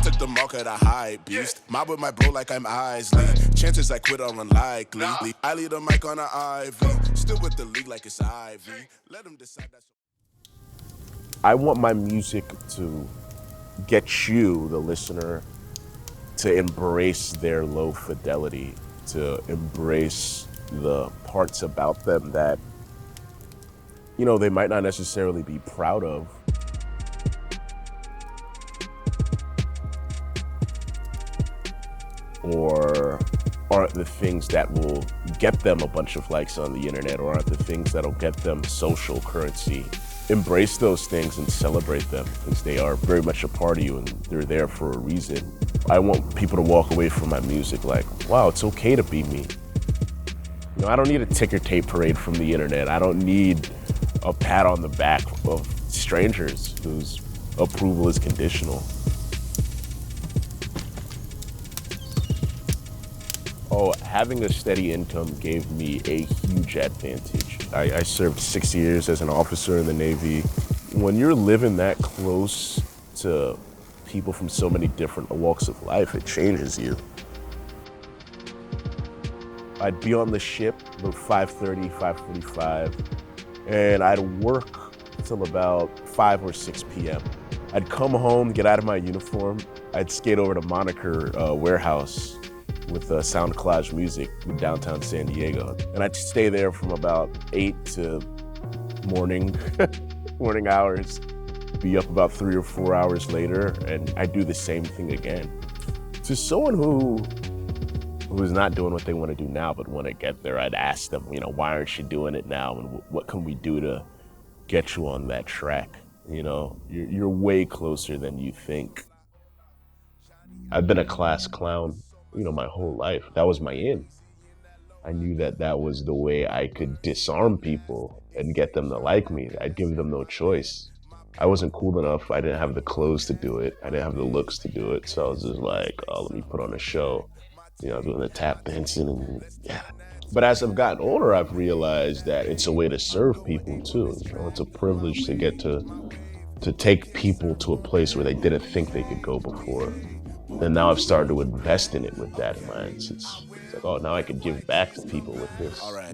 took the mark of the high beast. Mob with my bro like I'm Isley. Chances I quit are unlikely. I lead a mic on an Ivy. Still with the league like it's Ivy. Let them decide that's. I want my music to get you, the listener, to embrace their low fidelity, to embrace the parts about them that, you know, they might not necessarily be proud of. Or aren't the things that will get them a bunch of likes on the internet, or aren't the things that'll get them social currency. Embrace those things and celebrate them, because they are very much a part of you and they're there for a reason. I want people to walk away from my music like, wow, it's okay to be me. You know, I don't need a ticker tape parade from the internet. I don't need a pat on the back of strangers whose approval is conditional. Oh, having a steady income gave me a huge advantage. I served 6 years as an officer in the Navy. When you're living that close to people from so many different walks of life, it changes you. I'd be on the ship about 5:30, 5:45, and I'd work till about 5 or 6 p.m. I'd come home, get out of my uniform, I'd skate over to Moniker Warehouse with Sound Collage Music in downtown San Diego. And I'd stay there from about 8 to morning hours, be up about 3 or 4 hours later, and I'd do the same thing again. To someone who is not doing what they want to do now but want to get there, I'd ask them, you know, why aren't you doing it now, and what can we do to get you on that track? You know, you're way closer than you think. I've been a class clown, you know, my whole life. That was my in. I knew that that was the way I could disarm people and get them to like me. I'd give them no choice. I wasn't cool enough. I didn't have the clothes to do it. I didn't have the looks to do it. So I was just like, oh, let me put on a show. You know, doing the tap dancing and yeah. But as I've gotten older, I've realized that it's a way to serve people too. You know, it's a privilege to get to take people to a place where they didn't think they could go before. And now I've started to invest in it with that in mind. It's like, oh, now I can give back to people with this. All right.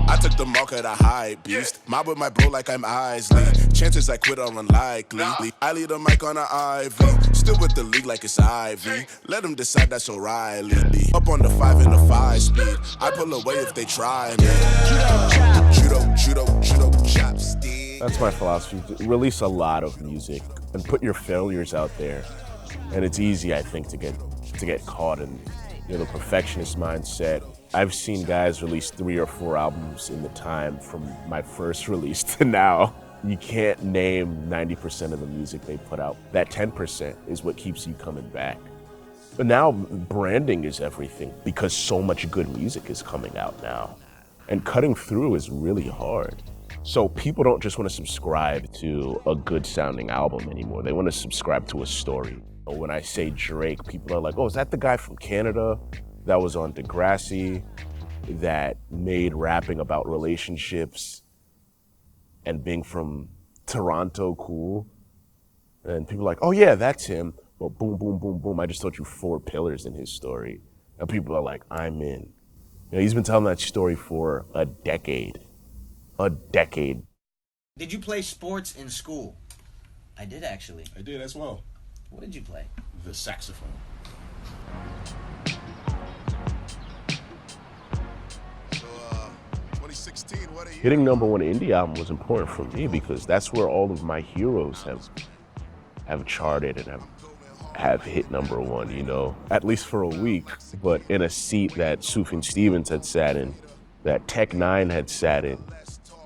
I took the mark of the high beast. Mob with my bro like I'm Isley. Chances I quit are unlikely. I lead a mic on an Ivy. Still with the league like it's Ivy. Let them decide that's O'Reilly. Up on the 5 and the 5 speed. I pull away if they try me. Judo, chopstick. That's my philosophy. Release a lot of music and put your failures out there. And it's easy, I think, to get caught in, you know, the perfectionist mindset. I've seen guys release 3 or 4 albums in the time from my first release to now. You can't name 90% of the music they put out. That 10% is what keeps you coming back. But now branding is everything because so much good music is coming out now. And cutting through is really hard. So people don't just want to subscribe to a good sounding album anymore. They want to subscribe to a story. When I say Drake, people are like, oh, is that the guy from Canada that was on Degrassi, that made rapping about relationships and being from Toronto cool? And people are like, oh yeah, that's him. But boom, boom, boom, boom, I just told you 4 pillars in his story. And people are like, I'm in. You know, he's been telling that story for a decade. A decade. Did you play sports in school? I did actually. I did as well. What did you play? The saxophone. So, 2016, what are you? Hitting #1 indie album was important for me because that's where all of my heroes have charted and have hit #1, you know, at least for a week, but in a seat that Sufjan Stevens had sat in, that Tech 9 had sat in,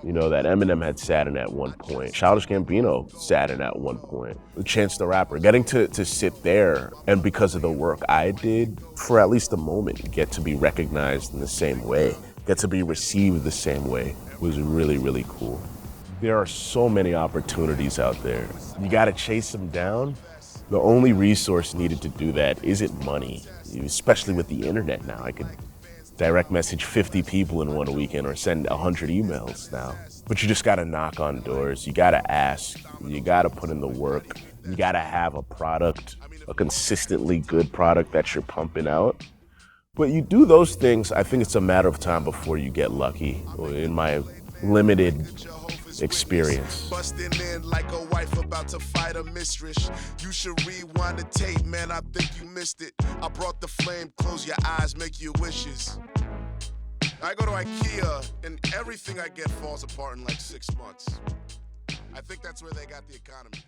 you know, that Eminem had sat in at one point. Childish Gambino sat in at one point. Chance the Rapper. Getting to sit there, and because of the work I did, for at least a moment, get to be recognized in the same way, get to be received the same way, was really, really cool. There are so many opportunities out there. You gotta chase them down. The only resource needed to do that isn't money, especially with the internet now. I could direct message 50 people in one weekend or send 100 emails now. But you just gotta knock on doors, you gotta ask, you gotta put in the work, You gotta have a product, a consistently good product that you're pumping out. But you do those things, I think it's a matter of time before you get lucky, in my limited experience. Busting in like a wife about to fight a mistress. You should rewind the tape, man, I think you missed it. I brought the flame, close your eyes, make your wishes. I go to IKEA and everything I get falls apart in like 6 months. I think that's where they got the economy.